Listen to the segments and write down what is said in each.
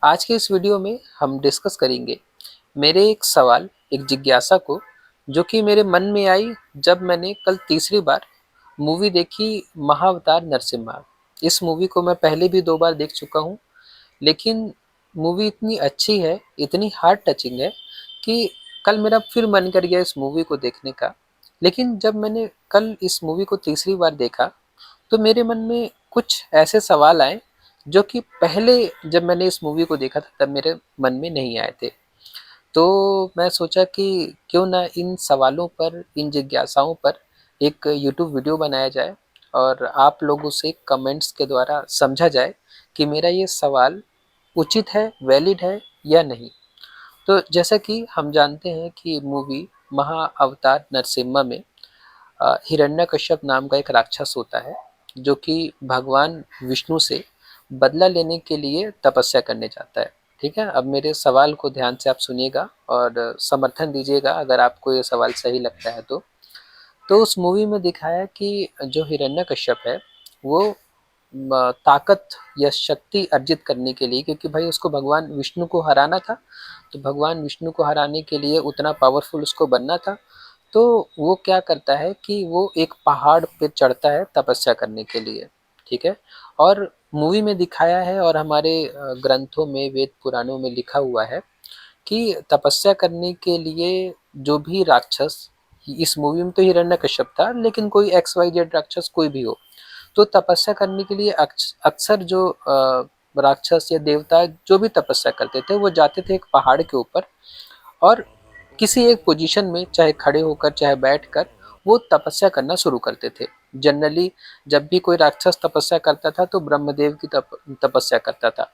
आज के इस वीडियो में हम डिस्कस करेंगे मेरे एक सवाल, एक जिज्ञासा को, जो कि मेरे मन में आई जब मैंने कल तीसरी बार मूवी देखी महाअवतार नरसिम्हा। इस मूवी को मैं पहले भी 2 बार देख चुका हूँ, लेकिन मूवी इतनी अच्छी है, इतनी हार्ट टचिंग है कि कल मेरा फिर मन कर गया इस मूवी को देखने का। लेकिन जब मैंने कल इस मूवी को तीसरी बार देखा, तो मेरे मन में कुछ ऐसे सवाल आए जो कि पहले जब मैंने इस मूवी को देखा था तब मेरे मन में नहीं आए थे। तो मैं सोचा कि क्यों ना इन सवालों पर, इन जिज्ञासाओं पर एक यूट्यूब वीडियो बनाया जाए और आप लोगों से कमेंट्स के द्वारा समझा जाए कि मेरा ये सवाल उचित है, वैलिड है या नहीं। तो जैसा कि हम जानते हैं कि मूवी महाअवतार नरसिम्हा में हिरण्यकश्यप नाम का एक राक्षस होता है, जो कि भगवान विष्णु से बदला लेने के लिए तपस्या करने जाता है। ठीक है, अब मेरे सवाल को ध्यान से आप सुनिएगा और समर्थन दीजिएगा अगर आपको ये सवाल सही लगता है तो उस मूवी में दिखाया कि जो हिरण्यकश्यप है वो ताकत या शक्ति अर्जित करने के लिए, क्योंकि भाई उसको भगवान विष्णु को हराना था, तो भगवान विष्णु को हराने के लिए उतना पावरफुल उसको बनना था। तो वो क्या करता है कि वो एक पहाड़ पे चढ़ता है तपस्या करने के लिए। ठीक है, और मूवी में दिखाया है और हमारे ग्रंथों में, वेद पुराणों में लिखा हुआ है कि तपस्या करने के लिए जो भी राक्षस, इस मूवी में तो हिरण्यकश्यप था, लेकिन कोई एक्स वाई जेड राक्षस कोई भी हो, तो तपस्या करने के लिए अक्सर जो राक्षस या देवता जो भी तपस्या करते थे वो जाते थे एक पहाड़ के ऊपर और किसी एक पोजीशन में, चाहे खड़े होकर चाहे बैठकर, वो तपस्या करना शुरू करते थे। जनरली जब भी कोई राक्षस तपस्या करता था तो ब्रह्मदेव की तपस्या करता था।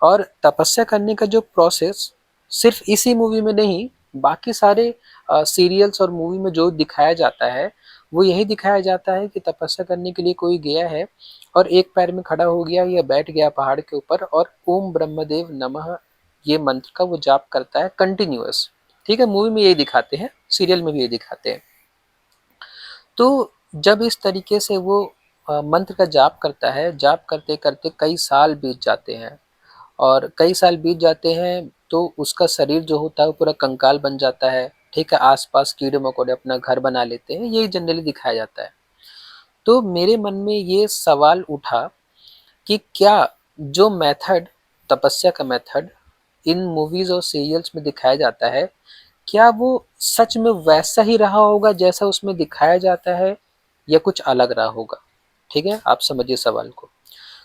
और तपस्या करने का जो प्रोसेस सिर्फ इसी मूवी में नहीं, बाकी सारे सीरियल्स और मूवी में जो दिखाया जाता है वो यही दिखाया जाता है कि तपस्या करने के लिए कोई गया है और एक पैर में खड़ा हो गया या बैठ गया पहाड़ के ऊपर और ओम ब्रह्मदेव नमः ये मंत्र का वो जाप करता है कंटिन्यूअस। ठीक है, मूवी में यही दिखाते हैं, सीरियल में भी यही दिखाते हैं। तो जब इस तरीके से वो मंत्र का जाप करता है, जाप करते करते कई साल बीत जाते हैं और कई साल बीत जाते हैं तो उसका शरीर जो होता है वो पूरा कंकाल बन जाता है। ठीक है, आसपास कीड़े मकोड़े अपना घर बना लेते हैं, यही जनरली दिखाया जाता है। तो मेरे मन में ये सवाल उठा कि क्या जो मेथड, तपस्या का मेथड इन मूवीज और सीरियल्स में दिखाया जाता है, क्या वो सच में वैसा ही रहा होगा जैसा उसमें दिखाया जाता है या कुछ अलग रहा होगा। ठीक है, आप समझिए सवाल को।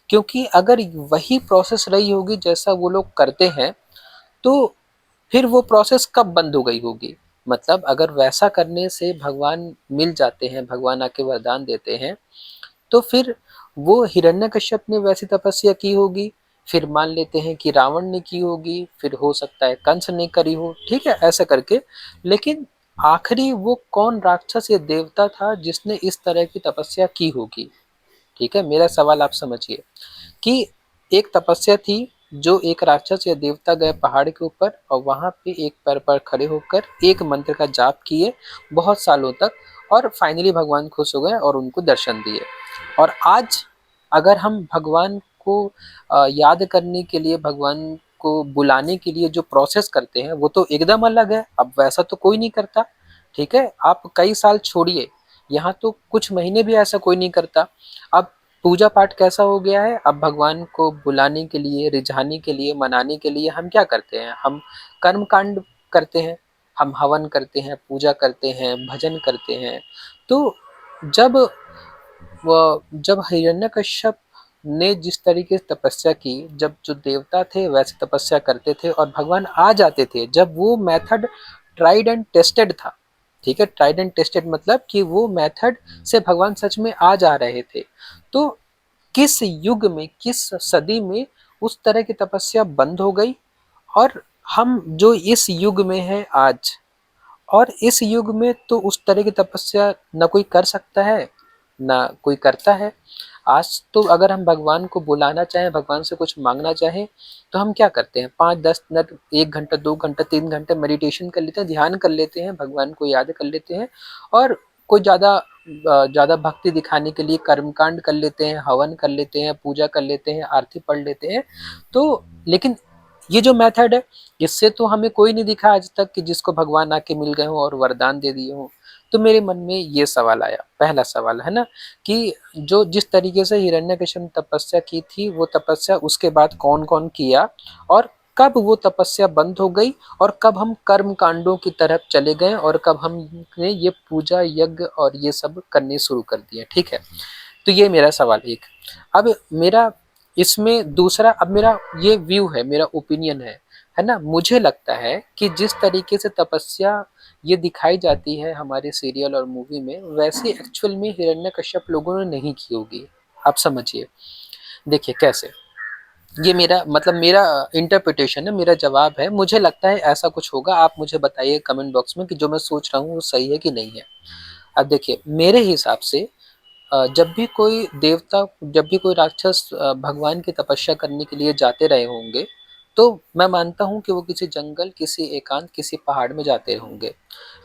क्योंकि अगर वही प्रोसेस रही होगी जैसा वो लोग करते हैं, तो फिर वो प्रोसेस कब बंद हो गई होगी। मतलब अगर वैसा करने से भगवान मिल जाते हैं, भगवान आके वरदान देते हैं, तो फिर वो हिरण्यकश्यप ने वैसी तपस्या की होगी, फिर मान लेते हैं कि रावण ने की होगी, फिर हो सकता है कंस ने करी हो, ठीक है, ऐसा करके। लेकिन आखिरी वो कौन राक्षस या देवता था जिसने इस तरह की तपस्या की होगी। ठीक है, मेरा सवाल आप समझिए कि एक तपस्या थी, जो एक राक्षस या देवता गए पहाड़ के ऊपर और वहां पे एक पैर पर खड़े होकर एक मंत्र का जाप किए बहुत सालों तक, और फाइनली भगवान खुश हो गए और उनको दर्शन दिए। और आज अगर हम भगवान को याद करने के लिए, भगवान को बुलाने के लिए जो प्रोसेस करते हैं वो तो एकदम अलग है। अब वैसा तो कोई नहीं करता। ठीक है, आप कई साल छोड़िए, यहाँ तो कुछ महीने भी ऐसा कोई नहीं करता। अब पूजा पाठ कैसा हो गया है, अब भगवान को बुलाने के लिए, रिझाने के लिए, मनाने के लिए हम क्या करते हैं, हम कर्म कांड करते हैं, हम हवन करते हैं, पूजा करते हैं, भजन करते हैं। तो जब जब हिरण्यकश्यप ने जिस तरीके से तपस्या की, जब जो देवता थे वैसे तपस्या करते थे और भगवान आ जाते थे, जब वो मेथड ट्राइड एंड टेस्टेड था। ठीक है, ट्राइड एंड टेस्टेड मतलब कि वो मेथड से भगवान सच में आ जा रहे थे। तो किस युग में, किस सदी में उस तरह की तपस्या बंद हो गई और हम जो इस युग में हैं आज, और इस युग में तो उस तरह की तपस्या न कोई कर सकता है ना कोई करता है। आज तो अगर हम भगवान को बुलाना चाहें, भगवान से कुछ मांगना चाहें, तो हम क्या करते हैं, 5-10 मिनट, 1 घंटा, 2 घंटा, 3 घंटे मेडिटेशन कर लेते हैं, ध्यान कर लेते हैं, भगवान को याद कर लेते हैं और कोई ज़्यादा भक्ति दिखाने के लिए कर्मकांड कर लेते हैं, हवन कर लेते हैं, पूजा कर लेते हैं, आरती पढ़ लेते हैं। तो लेकिन ये जो मेथड है, इससे तो हमें कोई नहीं दिखा आज तक कि जिसको भगवान आके मिल गए हों और वरदान दे दिए हों। तो मेरे मन में ये सवाल आया, पहला सवाल है ना, कि जो जिस तरीके से हिरण्यकश्यप ने तपस्या की थी, वो तपस्या उसके बाद कौन-कौन किया और कब वो तपस्या बंद हो गई और कब हम कर्म कांडों की तरफ चले गए और कब हमने ये पूजा यज्ञ और ये सब करने शुरू कर दिए, ठीक है? तो ये मेरा सवाल एक। अब मेरा इसमें दूसरा, अब मेरा ये व्यू है, मेरा ओपिनियन है ना? मुझे लगता है कि जिस तरीके से तपस्या ये दिखाई जाती है हमारे सीरियल और मूवी में, वैसे एक्चुअल में हिरण्यकश्यप लोगों ने नहीं की होगी। आप समझिए, देखिए कैसे, ये मेरा मतलब मेरा इंटरप्रिटेशन है, मेरा जवाब है, मुझे लगता है ऐसा कुछ होगा। आप मुझे बताइए कमेंट बॉक्स में कि जो मैं सोच रहा हूँ वो सही है कि नहीं है। अब देखिए, मेरे हिसाब से जब भी कोई देवता, जब भी कोई राक्षस भगवान की तपस्या करने के लिए जाते रहे होंगे, तो मैं मानता हूँ कि वो किसी जंगल, किसी एकांत, किसी पहाड़ में जाते होंगे।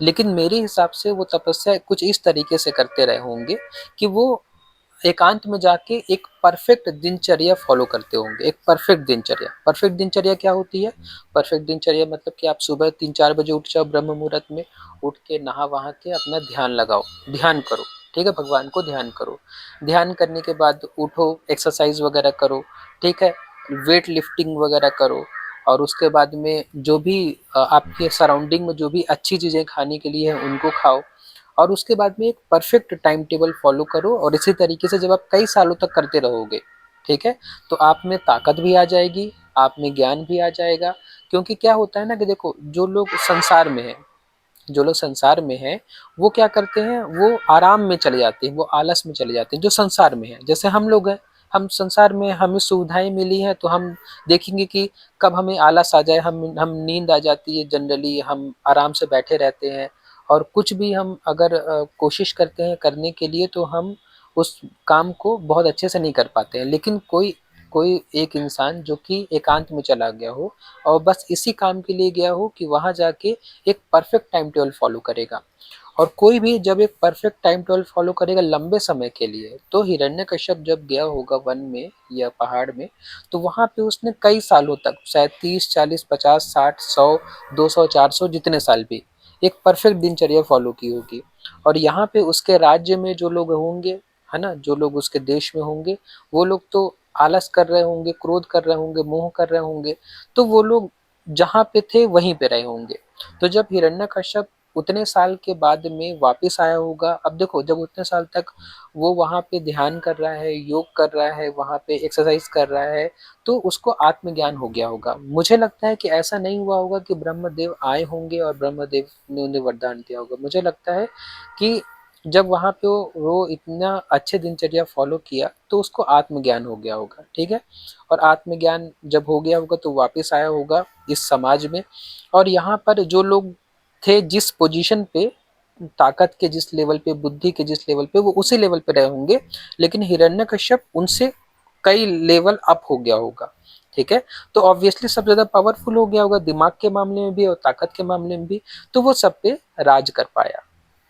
लेकिन मेरे हिसाब से वो तपस्या कुछ इस तरीके से करते रहे होंगे कि वो एकांत में जाके एक परफेक्ट दिनचर्या फॉलो करते होंगे। एक परफेक्ट दिनचर्या, परफेक्ट दिनचर्या क्या होती है? परफेक्ट दिनचर्या मतलब कि आप सुबह 3-4 बजे उठ जाओ, ब्रह्म मुहूर्त में उठ के नहा वहा के अपना ध्यान लगाओ, ध्यान करो, ठीक है? भगवान को ध्यान करो। ध्यान करने के बाद उठो, एक्सरसाइज वगैरह करो, ठीक है? वेट लिफ्टिंग वगैरह करो और उसके बाद में जो भी आपके सराउंडिंग में जो भी अच्छी चीज़ें खाने के लिए हैं उनको खाओ और उसके बाद में एक परफेक्ट टाइम टेबल फॉलो करो और इसी तरीके से जब आप कई सालों तक करते रहोगे, ठीक है? तो आप में ताकत भी आ जाएगी, आप में ज्ञान भी आ जाएगा। क्योंकि क्या होता है ना कि देखो, जो लोग संसार में हैं, जो लोग संसार में हैं, वो क्या करते हैं, वो आराम में चले जाते हैं, वो आलस में चले जाते हैं, जो संसार में हैं। जैसे हम लोग हैं, हम संसार में हमें सुविधाएँ मिली हैं, तो हम देखेंगे कि कब हमें आलस आ जाए, हम नींद आ जाती है जनरली, हम आराम से बैठे रहते हैं और कुछ भी हम अगर कोशिश करते हैं करने के लिए, तो हम उस काम को बहुत अच्छे से नहीं कर पाते हैं। लेकिन कोई कोई एक इंसान जो कि एकांत में चला गया हो और बस इसी काम के लिए गया हो कि वहाँ जाके एक परफेक्ट टाइम टेबल फॉलो करेगा और कोई भी जब एक परफेक्ट टाइम टेबल फॉलो करेगा लंबे समय के लिए, तो हिरण्यकश्यप जब गया होगा वन में या पहाड़ में, तो वहां पे उसने कई सालों तक, शायद 30, 40, 50, 60, 100, 200, 400, जितने साल भी, एक परफेक्ट दिनचर्या फॉलो की होगी। और यहाँ पे उसके राज्य में जो लोग होंगे, है ना, जो लोग उसके देश में होंगे, वो लोग तो आलस कर रहे होंगे, क्रोध कर रहे होंगे, मोह कर रहे होंगे, तो वो लोग जहाँ पे थे वहीं पे रहे होंगे। तो जब हिरण्यकश्यप उतने साल के बाद में वापस आया होगा, अब देखो जब उतने साल तक वो वहाँ पे ध्यान कर रहा है, योग कर रहा है, वहाँ पे एक्सरसाइज कर रहा है, तो उसको आत्मज्ञान हो गया होगा। मुझे लगता है कि ऐसा नहीं हुआ होगा कि ब्रह्मदेव आए होंगे और ब्रह्मदेव ने उन्हें वरदान दिया होगा। मुझे लगता है कि जब वहाँ पे वो इतना अच्छे दिनचर्या फॉलो किया, तो उसको आत्मज्ञान हो गया होगा, ठीक है? और आत्मज्ञान जब हो गया होगा तो वापस आया होगा इस समाज में और यहाँ पर जो लोग थे जिस पोजीशन पे, ताकत के जिस लेवल पे, बुद्धि के जिस लेवल पे, वो उसी लेवल पे रहे होंगे, लेकिन हिरण्यकश्यप उनसे कई लेवल अप हो गया होगा, ठीक है? तो ऑब्वियसली सब ज्यादा पावरफुल हो गया होगा, दिमाग के मामले में भी और ताकत के मामले में भी, तो वो सब पे राज कर पाया,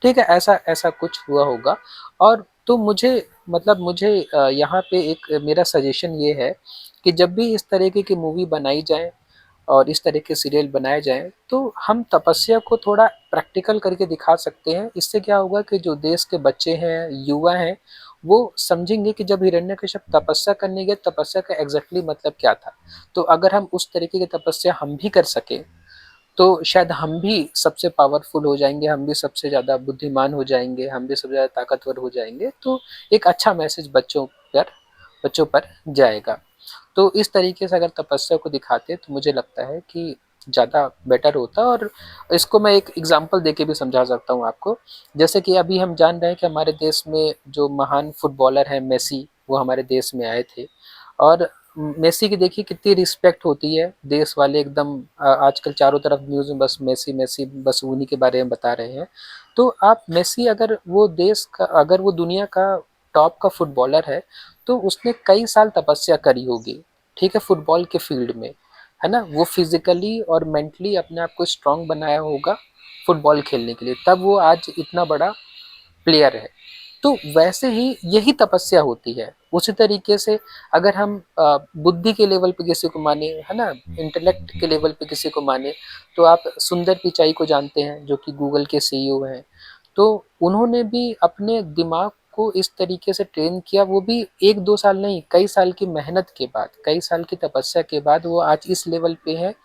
ठीक है? ऐसा ऐसा कुछ हुआ होगा। और तो मुझे मतलब मुझे यहाँ पे एक मेरा सजेशन ये है कि जब भी इस तरीके की मूवी बनाई जाए और इस तरह के सीरियल बनाए जाएँ, तो हम तपस्या को थोड़ा प्रैक्टिकल करके दिखा सकते हैं। इससे क्या होगा कि जो देश के बच्चे हैं, युवा हैं, वो समझेंगे कि जब हिरण्यकश्यप तपस्या करने गए, तपस्या का एग्ज़ैक्टली मतलब क्या था। तो अगर हम उस तरीके की तपस्या हम भी कर सकें, तो शायद हम भी सबसे पावरफुल हो जाएँगे, हम भी सबसे ज़्यादा बुद्धिमान हो जाएँगे, हम भी सबसे ज़्यादा ताकतवर हो जाएँगे। तो एक अच्छा मैसेज बच्चों पर जाएगा। तो इस तरीके से अगर तपस्या को दिखाते तो मुझे लगता है कि ज़्यादा बेटर होता। और इसको मैं एक एग्जांपल देके भी समझा सकता हूँ आपको। जैसे कि अभी हम जान रहे हैं कि हमारे देश में जो महान फुटबॉलर हैं मेसी, वो हमारे देश में आए थे और मेसी की देखिए कितनी रिस्पेक्ट होती है, देश वाले एकदम आजकल चारों तरफ न्यूज़ में बस मेसी मेसी, बस उन्हीं के बारे में बता रहे हैं। तो आप मेसी, अगर वो देश का, अगर वो दुनिया का टॉप का फुटबॉलर है, तो उसने कई साल तपस्या करी होगी, ठीक है, फुटबॉल के फील्ड में, है ना? वो फिजिकली और मेंटली अपने आप को स्ट्रांग बनाया होगा फुटबॉल खेलने के लिए, तब वो आज इतना बड़ा प्लेयर है। तो वैसे ही यही तपस्या होती है। उसी तरीके से अगर हम बुद्धि के लेवल पे किसी को माने, है ना, इंटेलेक्ट के लेवल पे किसी को माने, तो आप सुंदर पिचाई को जानते हैं जो कि गूगल के सीईओ हैं। तो उन्होंने भी अपने दिमाग को इस तरीके से ट्रेन किया, वो भी 1-2 साल नहीं, कई साल की मेहनत के बाद, कई साल की तपस्या के बाद वो आज इस लेवल पे है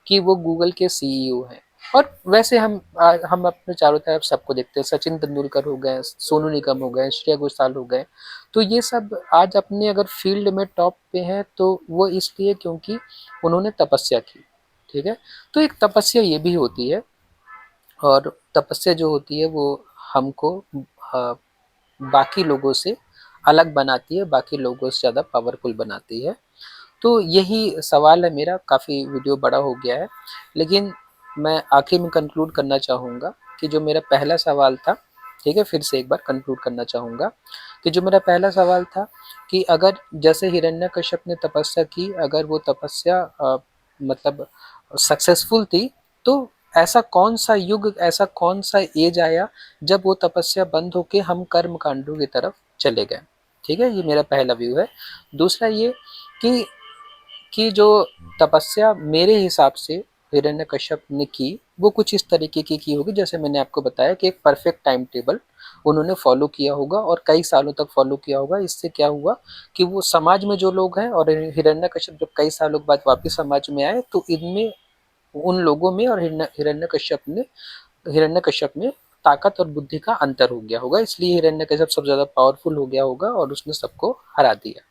कि वो गूगल के सीईओ हैं। और वैसे हम अपने चारों तरफ सबको देखते हैं, सचिन तेंदुलकर हो गए, सोनू निगम हो गए, श्रेया घोषाल हो गए। तो ये सब आज अपने अगर फील्ड में टॉप पे हैं तो वो इसलिए क्योंकि उन्होंने तपस्या की। ठीक है, तो एक तपस्या ये भी होती है, और तपस्या जो होती है वो हमको अ, बाकी लोगों से अलग बनाती है, बाकी लोगों से ज़्यादा पावरफुल बनाती है। तो यही सवाल है मेरा, काफ़ी वीडियो बड़ा हो गया है, लेकिन मैं आखिर में कंक्लूड करना चाहूँगा कि जो मेरा पहला सवाल था, ठीक है, फिर से एक बार कंक्लूड करना चाहूँगा कि जो मेरा पहला सवाल था कि अगर जैसे हिरण्यकश्यप ने तपस्या की, अगर वो तपस्या मतलब सक्सेसफुल थी, तो ऐसा कौन सा युग, ऐसा कौन सा एज आया जब वो तपस्या बंद होके हम कर्म कांडों की तरफ चले गए। ठीक है, ये मेरा पहला व्यू है। दूसरा ये कि जो तपस्या मेरे हिसाब से हिरण्यकश्यप ने की, वो कुछ इस तरीके की होगी जैसे मैंने आपको बताया कि एक परफेक्ट टाइम टेबल उन्होंने फॉलो किया होगा और कई सालों तक फॉलो किया होगा। इससे क्या हुआ कि वो समाज में जो लोग हैं, और हिरण्यकश्यप जब कई सालों बाद वापस समाज में आए तो इनमें, उन लोगों में और हिरण्यकश्यप में ताकत और बुद्धि का अंतर हो गया होगा, इसलिए हिरण्यकश्यप सबसे ज़्यादा पावरफुल हो गया होगा और उसने सबको हरा दिया।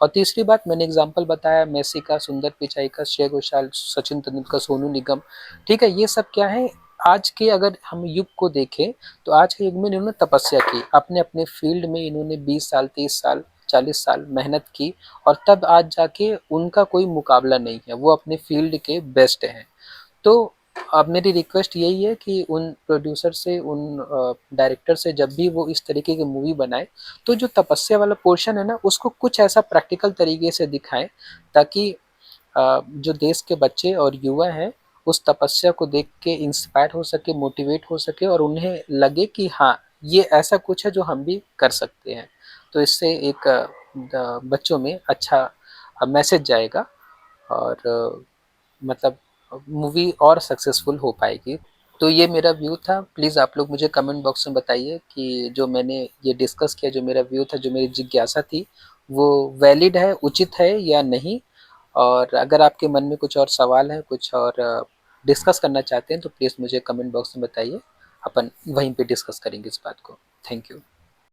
और तीसरी बात, मैंने एग्जाम्पल बताया मेसी का, सुंदर पिचाई का, श्रेया घोषाल, सचिन तेंदुलकर, सोनू निगम। ठीक है, ये सब क्या है, आज के अगर हम युग को देखें तो आज के युग में इन्होंने तपस्या की, अपने अपने फील्ड में इन्होंने 20 साल, 30 साल, 40 साल मेहनत की, और तब आज जाके उनका कोई मुकाबला नहीं है, वो अपने फील्ड के बेस्ट हैं। तो अब मेरी रिक्वेस्ट यही है कि उन प्रोड्यूसर से, उन डायरेक्टर से, जब भी वो इस तरीके की मूवी बनाए तो जो तपस्या वाला पोर्शन है ना, उसको कुछ ऐसा प्रैक्टिकल तरीके से दिखाएं ताकि जो देश के बच्चे और युवा हैं उस तपस्या को देख के इंस्पायर हो सके, मोटिवेट हो सके, और उन्हें लगे कि हाँ, ये ऐसा कुछ है जो हम भी कर सकते हैं। तो इससे एक बच्चों में अच्छा मैसेज जाएगा, और मतलब मूवी और सक्सेसफुल हो पाएगी। तो ये मेरा व्यू था। प्लीज़ आप लोग मुझे कमेंट बॉक्स में बताइए कि जो मैंने ये डिस्कस किया, जो मेरा व्यू था, जो मेरी जिज्ञासा थी, वो वैलिड है, उचित है या नहीं। और अगर आपके मन में कुछ और सवाल है, कुछ और डिस्कस करना चाहते हैं तो प्लीज़ मुझे कमेंट बॉक्स में बताइए, अपन वहीं पे डिस्कस करेंगे इस बात को। Thank you.